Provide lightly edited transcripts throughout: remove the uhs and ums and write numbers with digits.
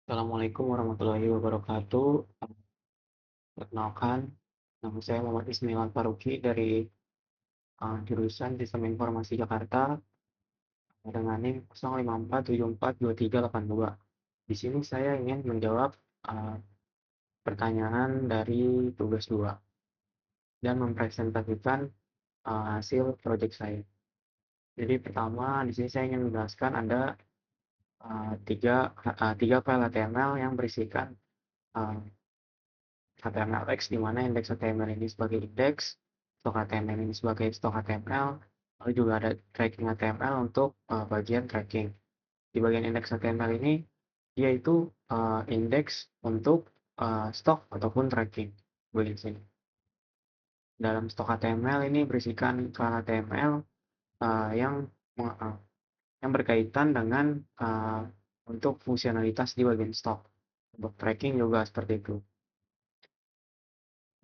Assalamualaikum warahmatullahi wabarakatuh. Perkenalkan, nama saya Muhammad Ismail Faruqi dari jurusan Sistem Informasi Jakarta dengan NIM 0547423882. Di sini saya ingin menjawab uh, pertanyaan dari tugas 2 dan mempresentasikan hasil proyek saya. Jadi pertama di sini saya ingin menjelaskan ada tiga file HTML yang berisikan uh, HTML/X, di mana indeks HTML ini sebagai indeks, stok HTML ini sebagai stok HTML, lalu juga ada tracking HTML untuk bagian tracking. Di bagian indeks HTML ini, dia itu indeks untuk stok ataupun tracking. Bagian sini. Dalam stok HTML ini berisikan file HTML yang yang berkaitan dengan untuk fungsionalitas di bagian stok. Untuk tracking juga seperti itu.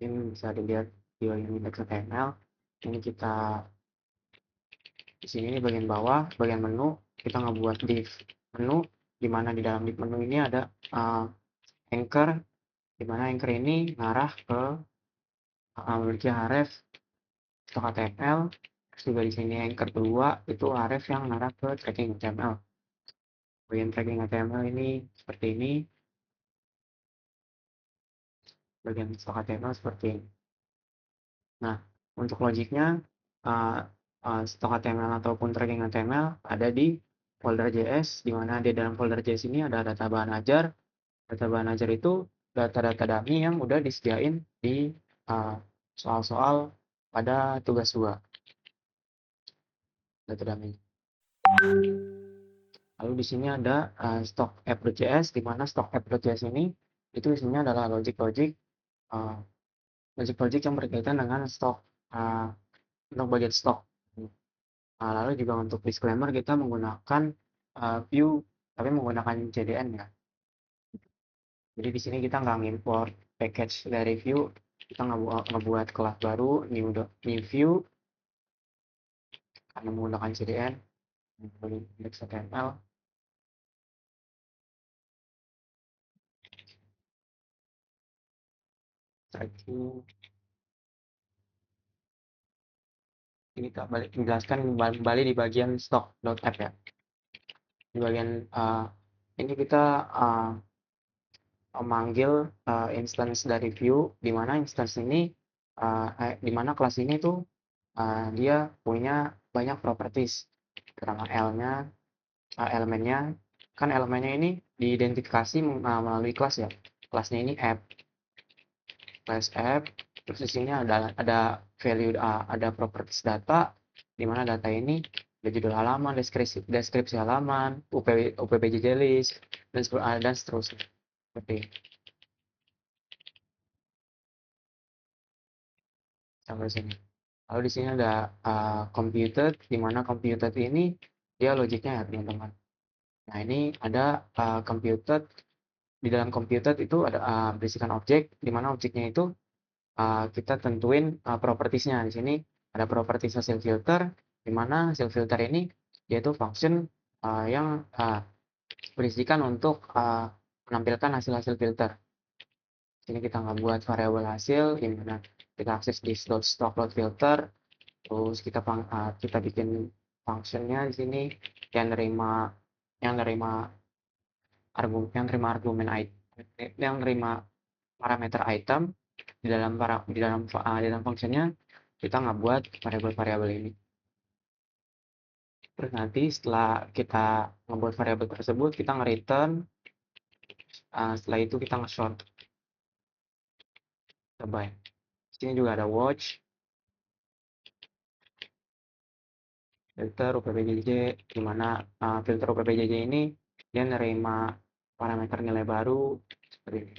Ini bisa dilihat di bagian indeks HTML. Ini kita di sini bagian bawah, bagian menu, kita ngebuat div menu, di mana di dalam div menu ini ada anchor, di mana anchor ini ngarah ke memiliki href stok HTML. Terus juga di sini anchor kedua itu href yang ngarah ke tracking HTML. Bagian tracking HTML ini seperti ini, bagian stok HTML seperti ini. Nah, untuk logiknya, stok HTML ataupun tracking HTML ada di folder JS, di mana di dalam folder JS ini ada data bahan ajar. Data bahan ajar itu data-data dummy yang udah disediain di soal-soal pada tugas 2, data dummy. Lalu di sini ada stok app.js, di mana stok app.js ini itu isinya adalah logic-logic yang berkaitan dengan stok untuk bagian stok. Lalu juga untuk disclaimer kita menggunakan view tapi menggunakan CDN ya. Jadi di sini kita nggak import package dari view, kita ngebuat kelas baru new view karena menggunakan CDN dari index HTML. Tracking. Ini kita balik menjelaskan kembali di bagian stock.app ya. Di bagian ini kita memanggil instance dari view, di mana instance ini di mana kelas ini tuh dia punya banyak properties, pertama L-nya, elemennya, kan elemennya ini diidentifikasi melalui kelas ya. Kelasnya ini app, class app, terus di sini ada value, ada properties data, di mana data ini ada judul halaman, deskripsi halaman, UPBJJ list, dan seterusnya. Seperti sampai sini. Lalu di sini ada computed, di mana computed ini dia logiknya ya teman-teman. Nah ini ada computed, di dalam computed itu ada berisikan objek, di mana objeknya itu kita tentuin propertiesnya. Di sini ada properties hasil filter, di mana hasil filter ini yaitu function yang berisikan untuk menampilkan hasil-hasil filter. Sini kita nggak buat variabel hasil, di mana kita akses di stock.filter, terus kita bikin functionnya di sini yang nerima argumen yang nerima parameter item di dalam functionnya kita nggak buat variabel-variabel ini. Terus nanti setelah kita ngebuat variabel tersebut kita nge-return, setelah itu kita nge-sort. Coba ya. Sini juga ada watch, filter UPBJJ, di mana filter UPBJJ ini dia nerima parameter nilai baru seperti ini.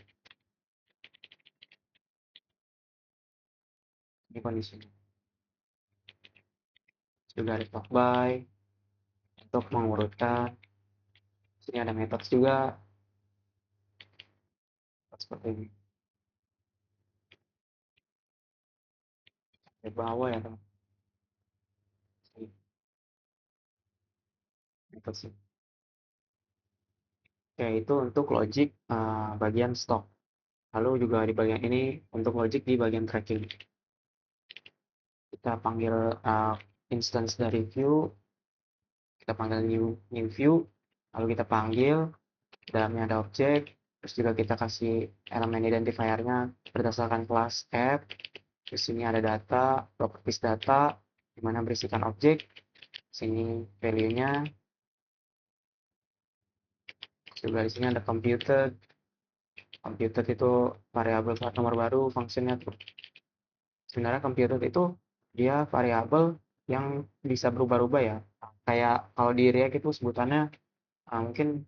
Ini kondisinya. Juga ada talk by untuk mengurutkan. Sini ada methods juga seperti ini. Di bawah ya teman. Methods. yaitu untuk logic bagian stok. Lalu juga di bagian ini untuk logic di bagian tracking. Kita panggil instance dari view, kita panggil new view, lalu kita panggil, dalamnya ada objek, terus juga kita kasih elemen identifiernya berdasarkan kelas app. Di sini ada data, properties data, di mana berisikan objek. Sini value-nya, juga di sini ada computed. Computed itu variabel nomor baru, fungsinya tuh. Sebenarnya computed itu dia variabel yang bisa berubah-ubah ya. Kayak kalau di React itu sebutannya mungkin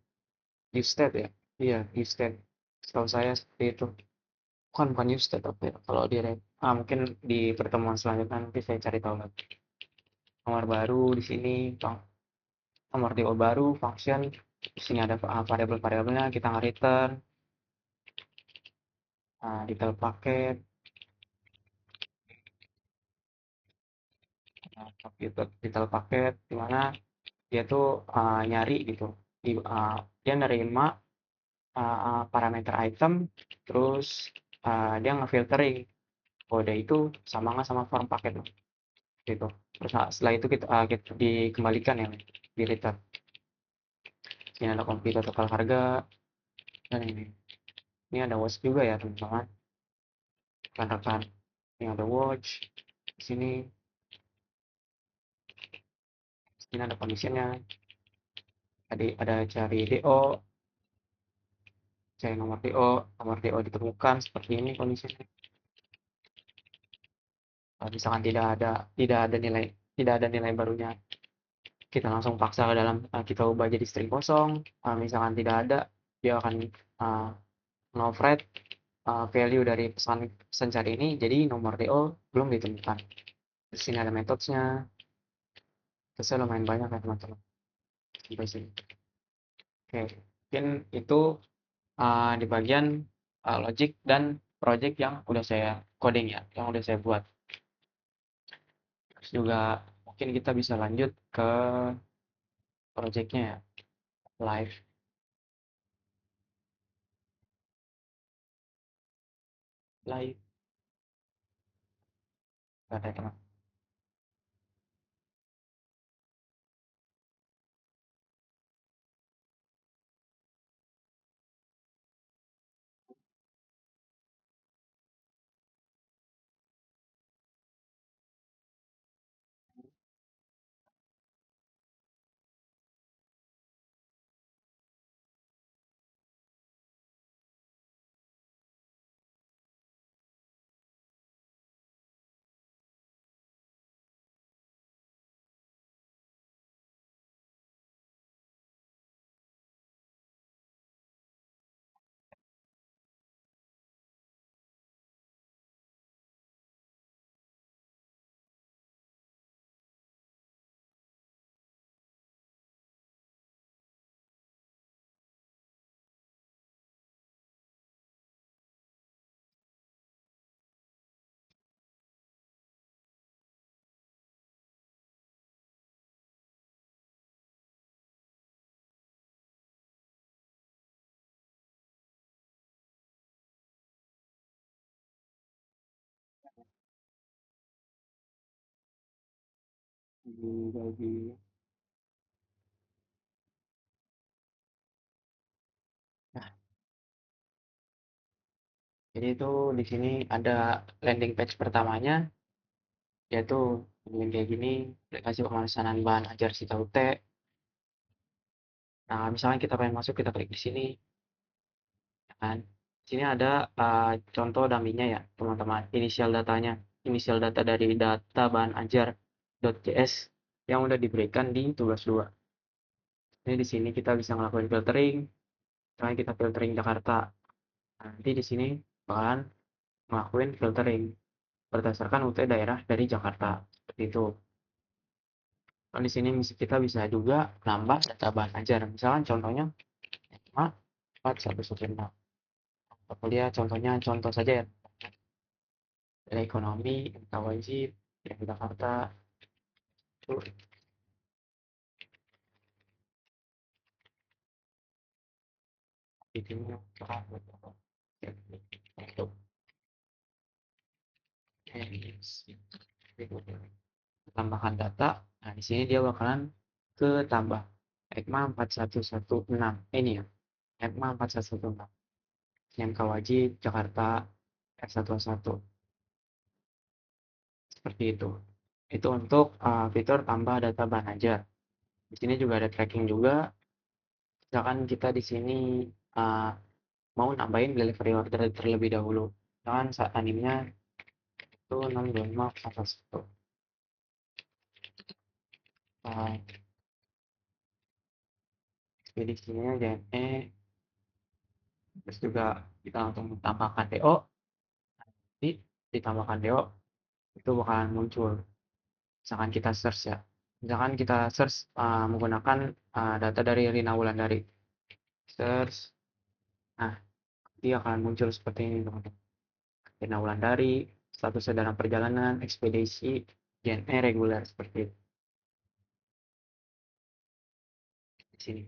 useState ya. Iya, useState. Setahu saya seperti itu. Bukan useState apa ya kalau di React. Mungkin di pertemuan selanjutnya nanti saya cari tahu lagi. Nomor baru di sini, nomor DO baru, function. Di sini ada variabel-variabelnya, kita nge-return, detail paket, detail paket, dimana dia tuh nyari gitu. Dia nerima parameter item, terus dia ngefiltering kode itu sama nggak sama form paket gitu. Terus setelah itu kita dikembalikan ya di return. Ini ada komputer total harga dan ini ada watch juga ya teman-teman, rekan-rekan. Ini ada watch di sini. Ini ada conditionnya. Tadi ada cari DO, cari nomor DO ditemukan seperti ini kondisinya. Misalkan tidak ada nilai barunya, kita langsung paksa ke dalam, kita ubah jadi string kosong. Misalkan tidak ada, dia akan override value dari pesan cari ini jadi nomor DO belum ditemukan. Di sini ada metodenya, terusnya lumayan banyak ya teman-teman sampai sini. Oke, mungkin itu di bagian logic dan project yang udah saya coding ya, yang udah saya buat. Terus juga mungkin kita bisa lanjut ke projectnya ya, live. Live, ada teman. Nah, jadi itu di sini ada landing page pertamanya, yaitu yang kayak gini, aplikasi pemesanan bahan ajar si Taute. Nah, misalnya kita pengen masuk, kita klik di sini, ya kan? Di sini ada contoh dummy-nya ya, teman-teman. Inisial datanya, inisial data dari data bahan ajar.js yang udah diberikan di tugas 2. Ini di sini kita bisa ngelakuin filtering, misalnya kita filtering Jakarta. Nah, nanti di sini bakalan ngelakuin filtering berdasarkan UT daerah dari Jakarta. Seperti itu. Nah, di sini kita bisa juga nambah data bahan ajar. Misalkan contohnya 5, 4, 1, 1, 6. Aku lihat contohnya, contoh saja ya. Dari ekonomi, MK wajib, dari Jakarta. Jadinya untuk tambahkan data. Nah, di sini dia bakalan ketambah ECMA 4116 ini ya, ECMA 4116 yang wajib Jakarta F111 seperti itu. Itu untuk fitur tambah data bahan aja. Di sini juga ada tracking juga. Misalkan kita di sini uh, mau nambahin delivery order terlebih dahulu. Misalkan saat animenya itu 62541. Uh, ekspedisinya JNE, terus juga kita langsung tambahkan DO, nanti ditambahkan DO itu bakalan muncul. Misalkan kita search ya, misalkan kita search menggunakan data dari Rina Wulandari, search, nah dia akan muncul seperti ini teman-teman. Rina Wulandari, statusnya dalam perjalanan, ekspedisi, JNE reguler seperti itu. Di sini.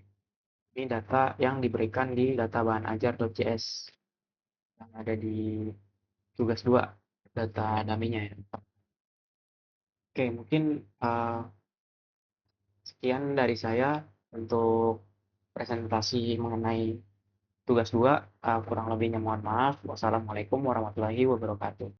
Ini data yang diberikan di data bahan ajar.js yang ada di tugas 2, data dummy-nya ya. Oke, mungkin sekian dari saya untuk presentasi mengenai tugas 2. Kurang lebihnya mohon maaf. Wassalamualaikum warahmatullahi wabarakatuh.